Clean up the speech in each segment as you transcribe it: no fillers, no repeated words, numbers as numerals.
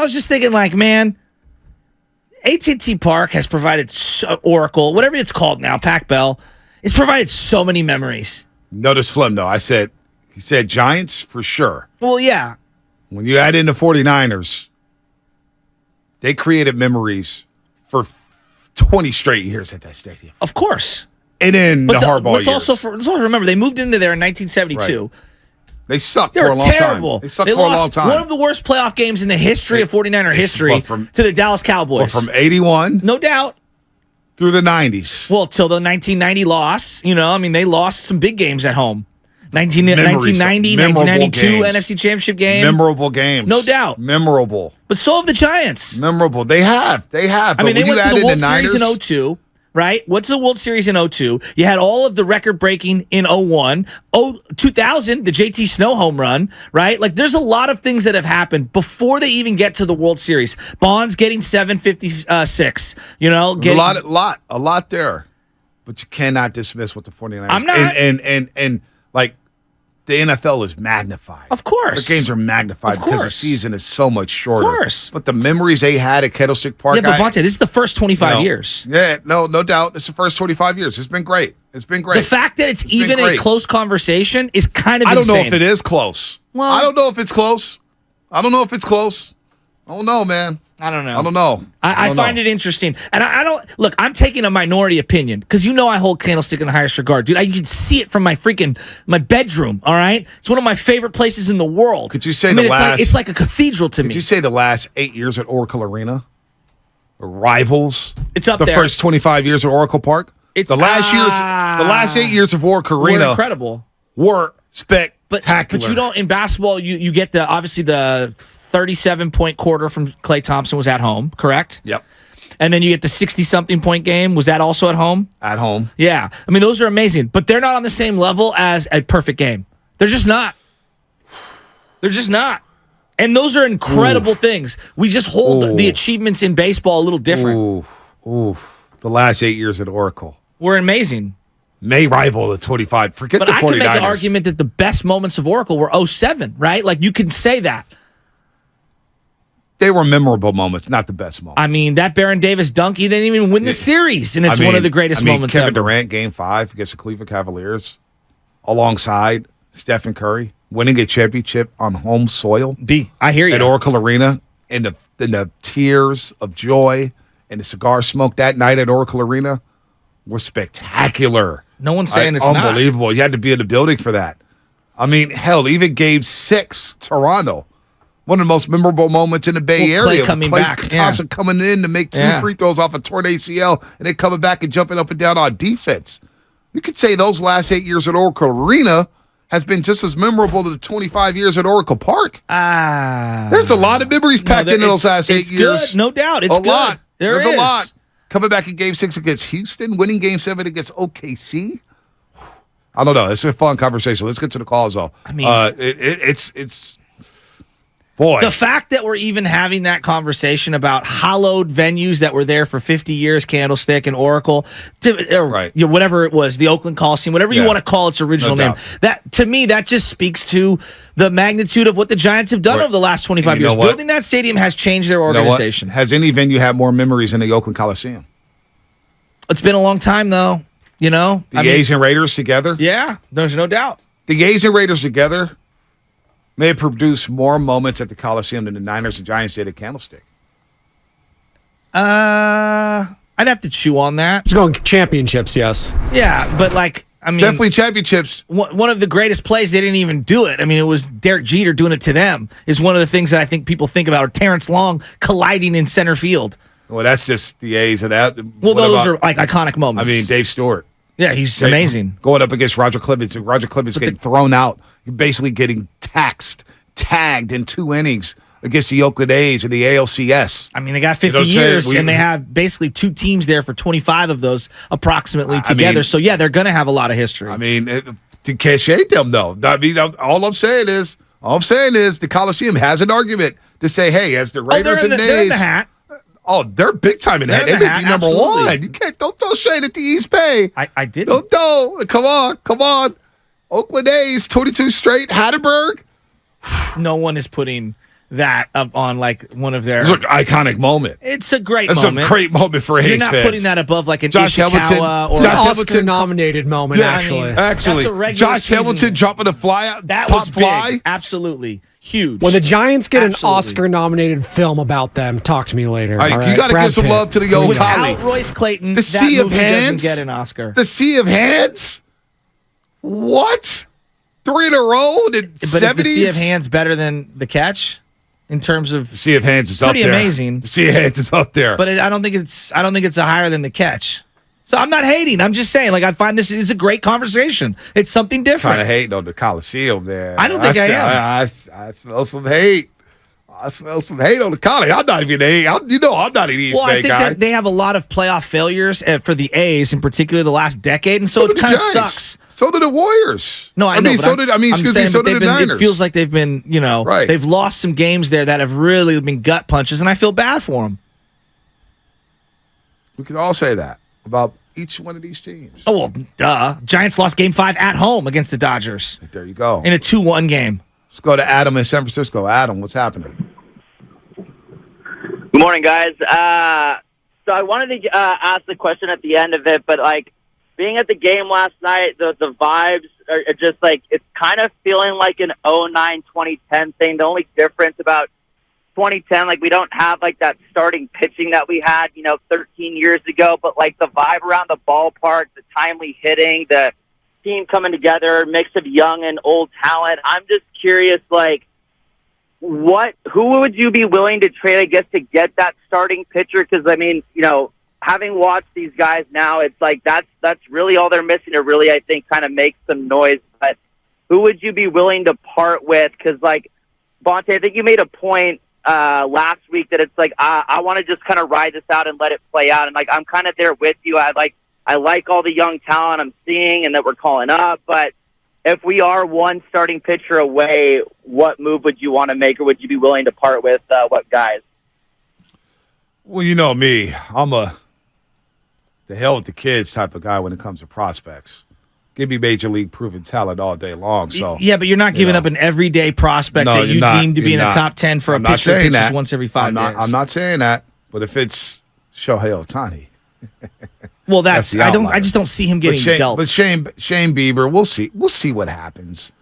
I was just thinking, like, man, AT&T Park has provided Oracle, whatever it's called now, Pac Bell, it's provided so many memories. Notice Flim, though. He said Giants for sure. Well, yeah. When you add in the 49ers, they created memories for 20 straight years at that stadium. Of course. And then the Harbaugh years. Let's also remember, they moved into there in 1972. Right. They sucked for a long terrible. time. They sucked for a long time. One of the worst playoff games in the history of 49er history to the Dallas Cowboys. From 81. No doubt. Through the 90s. Well, till the 1990 loss. They lost some big games at home. 1990, 1992 NFC Championship game. Memorable games. No doubt. Memorable. But so have the Giants. Memorable. They have. They went to the World Series in 2002. Right? Went to the World Series in 2002. You had all of the record-breaking in 2001. 2000, the JT Snow home run, right? Like, there's a lot of things that have happened before they even get to the World Series. Bonds getting 756, a lot there. But you cannot dismiss what the 49ers. I'm not. And like, the NFL is magnified. Of course. The games are magnified because the season is so much shorter. Of course. But the memories they had at Candlestick Park. Yeah, but Bonte, this is the first 25 years. Yeah, no doubt. It's the first 25 years. It's been great. The fact that it's even a close conversation is kind of insane. I don't know if it is close. Well, I don't know if it's close. I don't know, man. I don't know. I don't know. I find it interesting. And I don't look, I'm taking a minority opinion because I hold Candlestick in the highest regard. Dude, you can see it from my bedroom, all right? It's one of my favorite places in the world. Could you say it's like a cathedral to me. Could you say the last 8 years at Oracle Arena? Rivals? It's up there. The first 25 years at Oracle Park? The last 8 years of Oracle Arena were incredible. Were spectacular. But you don't, in basketball, you get obviously the 37-point quarter from Klay Thompson was at home, correct? Yep. And then you get the 60-something point game. Was that also at home? At home. Yeah. Those are amazing. But they're not on the same level as a perfect game. They're just not. And those are incredible things. We just hold the achievements in baseball a little different. The last 8 years at Oracle were amazing. May rival the 25. Forget the 49ers. But I can make the argument that the best moments of Oracle were 2007, right? Like, you can say that. They were memorable moments, not the best moments. That Baron Davis dunk, he didn't even win the series, and it's one of the greatest moments Kevin ever. Durant, Game 5 against the Cleveland Cavaliers, alongside Stephen Curry, winning a championship on home soil. I hear you. At Oracle Arena, and the tears of joy and the cigar smoke that night at Oracle Arena were spectacular. No one's saying it's not. Unbelievable. You had to be in the building for that. Hell, even Game 6, Toronto. One of the most memorable moments in the Bay Area. Klay coming back. Thompson coming in to make two free throws off a torn ACL and then coming back and jumping up and down on defense. You could say those last 8 years at Oracle Arena has been just as memorable to the 25 years at Oracle Park. There's a lot of memories packed into those last 8 years. Good. No doubt. It's a lot. There's a lot. Coming back in Game 6 against Houston, winning Game 7 against OKC. I don't know. It's a fun conversation. Let's get to the calls, though. It's boy. The fact that we're even having that conversation about hallowed venues that were there for 50 years, Candlestick and Oracle, whatever it was, the Oakland Coliseum, whatever you want to call its original name. That, to me, that just speaks to the magnitude of what the Giants have done over the last 25 years. Building that stadium has changed their organization. Has any venue had more memories than the Oakland Coliseum? It's been a long time, though. The A's and Raiders together? Yeah, there's no doubt. The A's and Raiders together may have produced more moments at the Coliseum than the Niners and Giants did at Candlestick. I'd have to chew on that. Just going championships, yes. Yeah, but definitely championships. One of the greatest plays, they didn't even do it. It was Derek Jeter doing it to them. Is one of the things that I think people think about. Or Terrence Long colliding in center field. Well, that's just the A's of that. Well, those are like iconic moments. Dave Stewart. Yeah, he's amazing. Going up against Roger Clemens, and Roger Clemens getting thrown out, basically getting tagged in 2 innings against the Oakland A's in the ALCS. They got 50 years, and they have basically 2 teams there for 25 of those approximately together. So, yeah, they're going to have a lot of history. To cachet them, though. All I'm saying is the Coliseum has an argument to say, hey, as the Raiders and A's. They're in the hat. Oh, they're big time in that. They may be number one. You can't don't throw shade at the East Bay. I didn't. Don't. Come on. Oakland A's, 22 straight. Hatterberg. No one is putting that up on like one of their. It's an iconic moment. It's a great That's moment. It's a great moment for A's You're not fans. putting that above like an Josh Ishikawa or It's an Oscar-nominated moment, actually. That's a regular Josh season. Hamilton dropping a fly out. That pop was fly. big. Absolutely huge. When the Giants get Absolutely. an Oscar-nominated film about them, talk to me later. All right, all right? you got to Brad give some Pitt. love to the old Without collie. Royce Clayton, The that Sea of movie Hands? doesn't get an Oscar. The Sea of Hands? What? 3 in a row in the 70s? But is the Sea of Hands better than The Catch in terms of The Sea of Hands is up pretty there. amazing? The Sea of Hands is up there. But I don't think it's a higher than The Catch. So I'm not hating. I'm just saying, like, I find this is a great conversation. It's something different. Kind of hating on the Coliseum, man. I don't think I am. I smell some hate. I smell some hate on the Collie. I'm not even I'm not an East Well, Bay I think guy. that they have a lot of playoff failures for the A's, in particular the last decade, and so did it the kind of Giants. sucks. So did the Warriors. No, I know. mean, but so did I'm so saying, did the Niners. It feels like they've been, Right. they've lost some games there that have really been gut punches, and I feel bad for them. We could all say that about each one of these teams. Oh well, duh. Giants lost Game 5 at home against the Dodgers There you go. in a 2-1 game. Let's go to Adam in San Francisco. Adam, what's happening? Good morning, guys. So I wanted to ask the question at the end of it, but like being at the game last night, the vibes are just like it's kind of feeling like an 2009-2010 thing. The only difference about 2010, like we don't have like that starting pitching that we had, 13 years ago, but like the vibe around the ballpark, the timely hitting, the team coming together, mix of young and old talent. I'm just curious, like, who would you be willing to trade, I guess, to get that starting pitcher? Because, I mean, having watched these guys now, it's like that's really all they're missing to really, I think, kind of make some noise. But who would you be willing to part with? Because, like, Bonte, I think you made a point last week that it's like, I want to just kind of ride this out and let it play out. And, like, I'm kind of there with you. I like all the young talent I'm seeing and that we're calling up, but if we are one starting pitcher away, what move would you want to make, or would you be willing to part with what guys? Well, you know me. I'm the hell with the kids type of guy when it comes to prospects. Give me major league proven talent all day long. So Yeah, but you're not giving up an everyday prospect No, that you you're not. deem to be You're in not. a top 10 for I'm a not pitcher that saying pitches that. once every 5 days. I'm not saying that. But if it's Shohei Ohtani, Well, That's the I outlier. just don't see him getting dealt. But Shane Bieber, we'll see. We'll see what happens.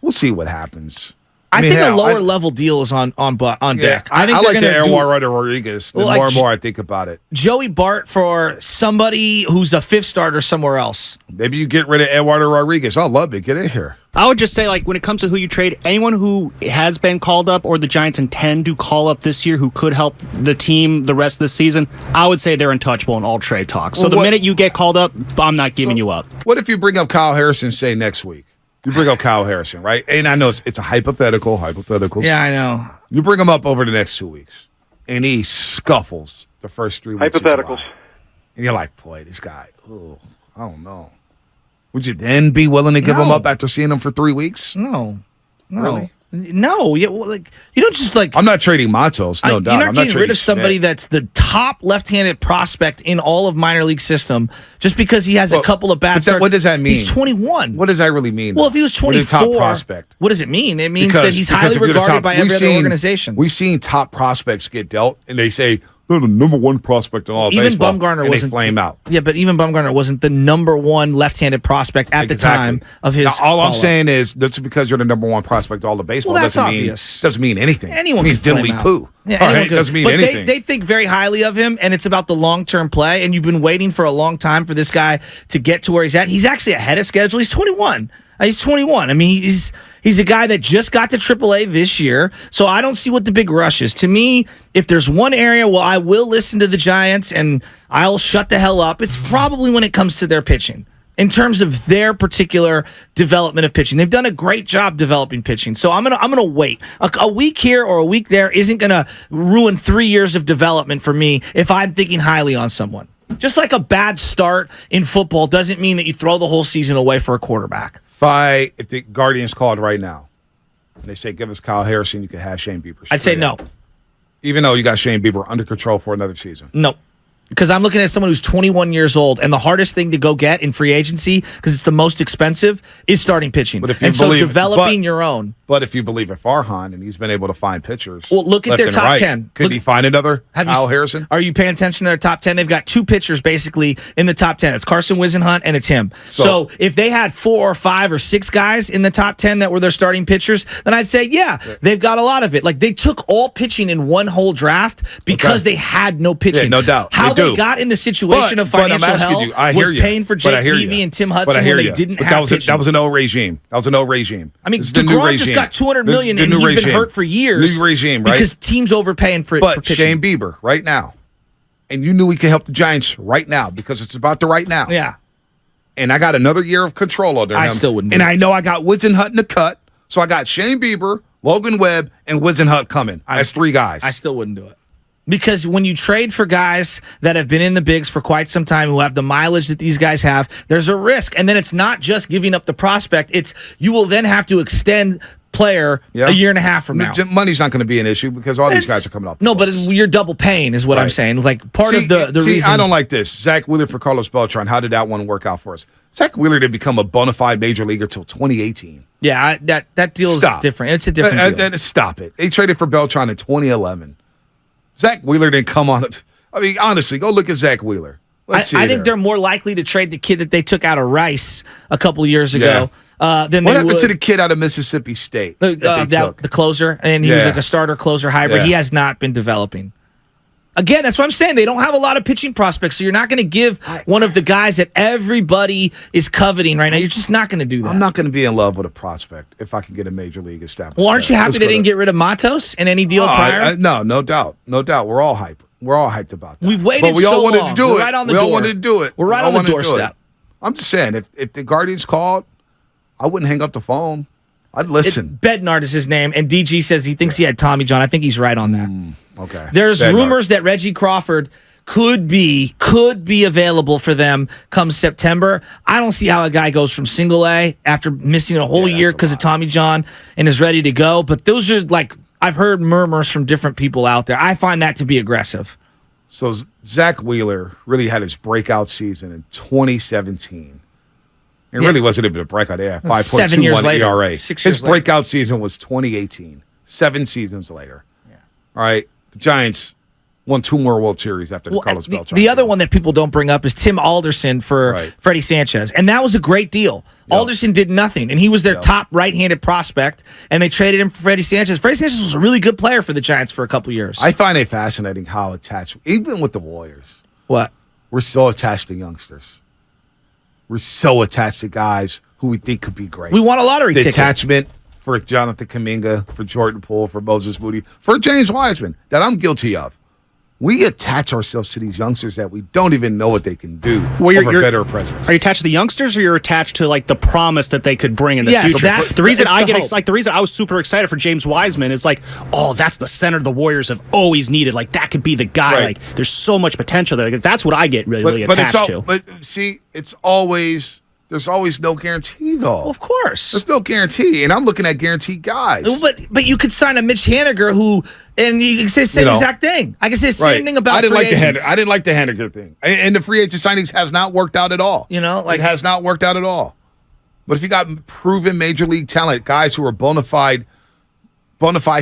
We'll see what happens. I mean, think hell, a lower level deal is on deck. Yeah, I think I they're like the gonna do Eduardo Rodriguez. The Well, more like and more I think about it, Joey Bart for somebody who's a fifth starter somewhere else. maybe you get rid of Eduardo Rodriguez. I love it. Get in here. I would just say, like, when it comes to who you trade, anyone who has been called up or the Giants intend to call up this year who could help the team the rest of the season, I would say they're untouchable in all trade talks. So Well, the what- minute you get called up, I'm not giving you up. What if you bring up Kyle Harrison, say, next week? You bring up Kyle Harrison, right? And I know it's a hypotheticals. Yeah, I know. You bring him up over the next 2 weeks, and he scuffles the first 3 weeks. Hypotheticals. And you're like, boy, this guy, I don't know. Would you then be willing to give him No. up after seeing him for 3 weeks? No. Really? No. Yeah, well, like you don't just like I'm not trading Matos, no doubt. You're not I'm getting rid trading of somebody Schmidt. that's the top left-handed prospect in all of minor league system just because he has a Well, couple of bad but starts. what does that mean? He's 21. What does that really mean? Well, if he was What is 24, top prospect? what does it mean? It means Because- that he's because highly if you're the regarded top- by every other organization. We've seen top prospects get dealt, and they say they're the number one prospect in all of Even baseball. Bumgarner and wasn't they flame out. Yeah, but even Bumgarner wasn't the number one left-handed prospect at the time of his. Now, all I'm call-up. saying is that's because you're the number one prospect all of baseball. Well, that's doesn't obvious. Doesn't mean anything. Anyone it means can flame diddly out. poo. Yeah, All anyone right? could. Doesn't mean but anything. They think very highly of him, and it's about the long-term play. And you've been waiting for a long time for this guy to get to where he's at. He's actually ahead of schedule. He's 21. He's 21. I mean, he's a guy that just got to AAA this year. So I don't see what the big rush is. To me, if there's one area where I will listen to the Giants and I'll shut the hell up, it's probably when it comes to their pitching. In terms of their particular development of pitching, they've done a great job developing pitching. So I'm gonna wait. A week here or a week there isn't gonna ruin 3 years of development for me if I'm thinking highly on someone. Just like a bad start in football doesn't mean that you throw the whole season away for a quarterback. If the Guardians called right now, and they say give us Kyle Harrison, you can have Shane Bieber. I'd say straight no. up. Even though you got Shane Bieber under control for another season. No. Because I'm looking at someone who's 21 years old, and the hardest thing to go get in free agency, because it's the most expensive, is starting pitching. But if you and so believe- developing but- your own. But if you believe in Farhan and he's been able to find pitchers, well, look at left their and top right, 10. Could he find another Kyle you, Harrison? Are you paying attention to their top 10? They've got 2 pitchers basically in the top 10. It's Carson Whisenhunt and it's him. So if they had 4 or 5 or 6 guys in the top 10 that were their starting pitchers, then I'd say, they've got a lot of it. Like they took all pitching in one whole draft because they had no pitching. Yeah, no doubt. How they got in the situation of financial hell was paying for Jake Peavy and Tim Hudson when they didn't have pitching. That was an old regime. That was an old regime. I mean, DeGrom just got $200 million and he's been hurt for years. New regime, right? Because teams overpaying for But pitching. Shane Bieber, right now, and you knew he could help the Giants right now because it's about the right now. Yeah. And I got another year of control under him. I still wouldn't. And I know I got Whisenhunt in the cut, so I got Shane Bieber, Logan Webb, and Whisenhunt coming as 3 guys. I still wouldn't do it. Because when you trade for guys that have been in the bigs for quite some time, who have the mileage that these guys have, there's a risk. And then it's not just giving up the prospect. It's you will then have to extend player a year and a half from now. Money's not going to be an issue because all these guys are coming off. No, but you're double paying is what I'm saying. Like part of the reason. I don't like this. Zach Wheeler for Carlos Beltran. How did that one work out for us? Zach Wheeler didn't become a bona fide major leaguer until 2018. Yeah, that deal is different. It's a different deal. Stop it. They traded for Beltran in 2011. Zach Wheeler didn't come on. I mean, honestly, go look at Zach Wheeler. I think they're more likely to trade the kid that they took out of Rice a couple of years ago. Than what happened to the kid out of Mississippi State? The closer, and he was like a starter closer hybrid. He has not been developing. Again, that's what I'm saying. They don't have a lot of pitching prospects, so you're not going to give one of the guys that everybody is coveting right now. You're just not going to do that. I'm not going to be in love with a prospect if I can get a major league established. Well, aren't you happy they didn't get rid of Matos in any deal prior? No doubt. No doubt. We're all hyped. We're all hyped about that. We've waited we all so wanted long. to do We're it. right on the we door. all wanted to do it. We're right on the doorstep. I'm just saying, if the Guardians called, I wouldn't hang up the phone. I'd listen. Bednard is his name, and DG says he thinks he had Tommy John. I think he's right on that. Okay. There's rumors that Reggie Crawford could be available for them come September. I don't see how a guy goes from single A after missing a whole year because of Tommy John and is ready to go. But those are I've heard murmurs from different people out there. I find that to be aggressive. So Zach Wheeler really had his breakout season in 2017. It really wasn't even a breakout. They had 5.21 ERA. His breakout season was 2018. 7 seasons later. Yeah. All right. The Giants won 2 more World Series after the Carlos Beltran. The other one that people don't bring up is Tim Alderson for Freddie Sanchez. And that was a great deal. Yep. Alderson did nothing, and he was their top right-handed prospect, and they traded him for Freddie Sanchez. Freddie Sanchez was a really good player for the Giants for a couple years. I find it fascinating how attached, even with the Warriors. What? We're so attached to youngsters. We're so attached to guys who we think could be great. We want a lottery ticket. The attachment for Jonathan Kuminga, for Jordan Poole, for Moses Moody, for James Wiseman, that I'm guilty of. We attach ourselves to these youngsters that we don't even know what they can do over better presence. Are you attached to the youngsters, or you're attached to the promise that they could bring in the future? That's the reason the reason I was super excited for James Wiseman is that's the center the Warriors have always needed. That could be the guy. Right. There's so much potential there. That's what I get really attached to. But see, there's always no guarantee, though. Well, of course. There's no guarantee, and I'm looking at guaranteed guys. But you could sign a Mitch Haniger and you can say the same exact thing. I can say the same thing about free agents. I didn't like the Haniger thing. And the free agent signings has not worked out at all. It has not worked out at all. But if you got proven major league talent, guys who are bona fide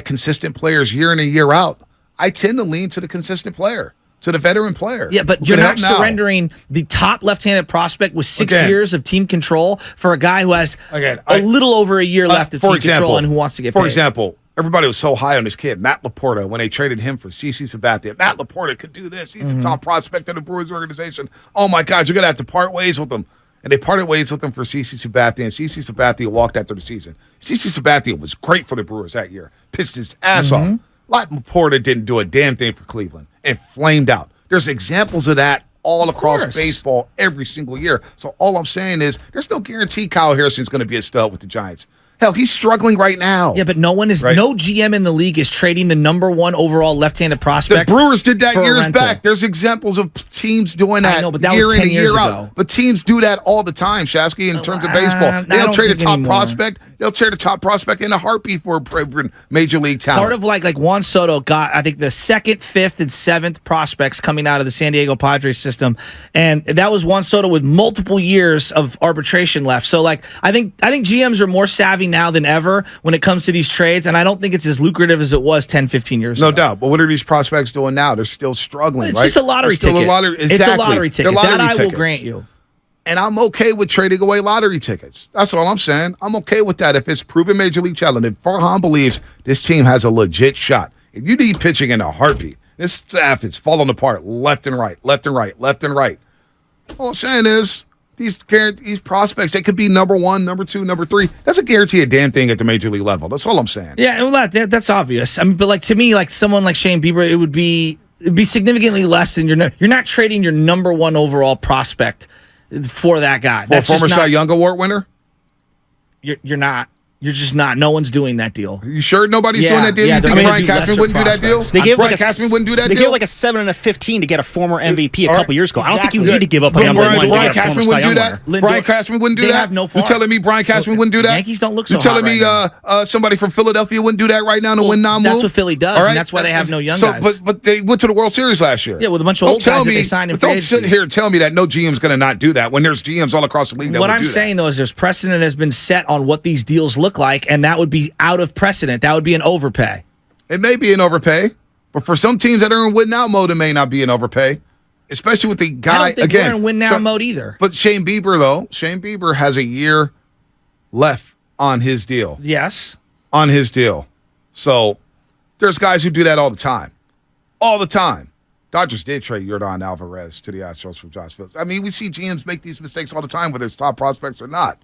consistent players year in and year out, I tend to lean to the consistent player. To the veteran player. Yeah, but you're not surrendering the top left-handed prospect with 6 years of team control for a guy who has a little over a year left of team control and who wants to get paid. For example, everybody was so high on this kid, Matt Laporta, when they traded him for CC Sabathia. Matt Laporta could do this. He's the top prospect of the Brewers organization. Oh, my God, you're going to have to part ways with him. And they parted ways with him for CC Sabathia, and CC Sabathia walked after the season. CC Sabathia was great for the Brewers that year. Pitched his ass off. Laporta didn't do a damn thing for Cleveland and flamed out. There's examples of that all across baseball every single year. So all I'm saying is there's no guarantee Kyle Harrison's going to be a stud with the Giants. Hell, he's struggling right now. Yeah, but no GM in the league is trading the number 1 overall left-handed prospect. The Brewers did that years back. There's examples of teams doing that, but that year was 10 in and years year ago. out. But teams do that all the time, Shasky, in terms of baseball. They'll trade a top prospect. They'll trade a top prospect in a heartbeat for a major league talent. Part of like Juan Soto got, I think, the 2nd, 5th, and 7th prospects coming out of the San Diego Padres system, and that was Juan Soto with multiple years of arbitration left. So I think GMs are more savvy savvy now than ever when it comes to these trades, and I don't think it's as lucrative as it was 10, 15 years ago. No doubt. But what are these prospects doing now? They're still struggling, It's right? just a lottery ticket. Exactly. It's a lottery ticket. They're lottery that I will tickets. grant you. And I'm okay with trading away lottery tickets. That's all I'm saying. I'm okay with that if it's proven Major League challenge. If Farhan believes this team has a legit shot, if you need pitching in a heartbeat, this staff is falling apart left and right, left and right, left and right. All I'm saying is these prospects, they could be number 1, number 2, number 3. Doesn't guarantee a damn thing at the Major League level. That's all I'm saying. Yeah, well, that's obvious. I mean, but like to me, like someone like Shane Bieber, it'd be significantly less than you're not trading your number 1 overall prospect for that guy. For that's former Cy Young Award winner? You're not. You're just not. No one's doing that deal. You sure nobody's doing that deal? You think Brian Cashman wouldn't do that deal? They gave Brian Cashman wouldn't do that deal? They gave like a 7 and a 15 to get a former MVP a couple years ago. I don't think you need to give up a number 1 to Brian get a former Cashman Cy wouldn't Young do that? winner. Brian Cashman wouldn't do They that? have no farm. You telling me Brian Cashman wouldn't do that? Yankees don't look so You telling me right somebody from Philadelphia wouldn't do that right now to win non-move? That's what Philly does, and that's why they have no young guys. But they went to the World Series last year. Yeah, with a bunch of old guys that they signed in free Don't sit here and tell me that no GM's going to not do that when there's GMs all across the league that What would I'm do saying, though, is there's precedent has been set on what these deals look like, and that would be out of precedent. That would be an overpay. It may be an overpay, but for some teams that are in win-now mode, it may not be an overpay, especially with the guy, I don't think again. we're in win-now mode either. But Shane Bieber has a year left on his deal. Yes. On his deal. So there's guys who do that all the time. All the time. Dodgers did trade Yordan Alvarez to the Astros from Josh Fields. I mean, we see GMs make these mistakes all the time, whether it's top prospects or not.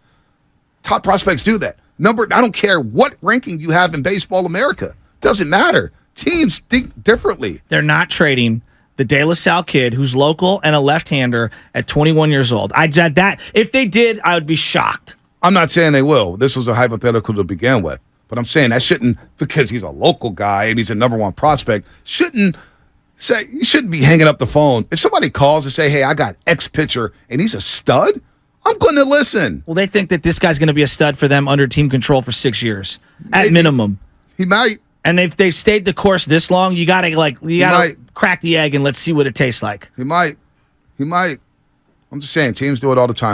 Top prospects do that. I don't care what ranking you have in Baseball America. Doesn't matter. Teams think differently. They're not trading the De La Salle kid who's local and a left-hander at 21 years old. If they did, I would be shocked. I'm not saying they will. This was a hypothetical to begin with. But I'm saying that shouldn't, because he's a local guy and he's a number 1 prospect, you shouldn't be hanging up the phone. If somebody calls and say, hey, I got X pitcher and he's a stud, I'm going to listen. Well, they think that this guy's going to be a stud for them under team control for 6 years at minimum. He might. And if they've stayed the course this long, you gotta crack the egg and let's see what it tastes like. He might. I'm just saying, teams do it all the time.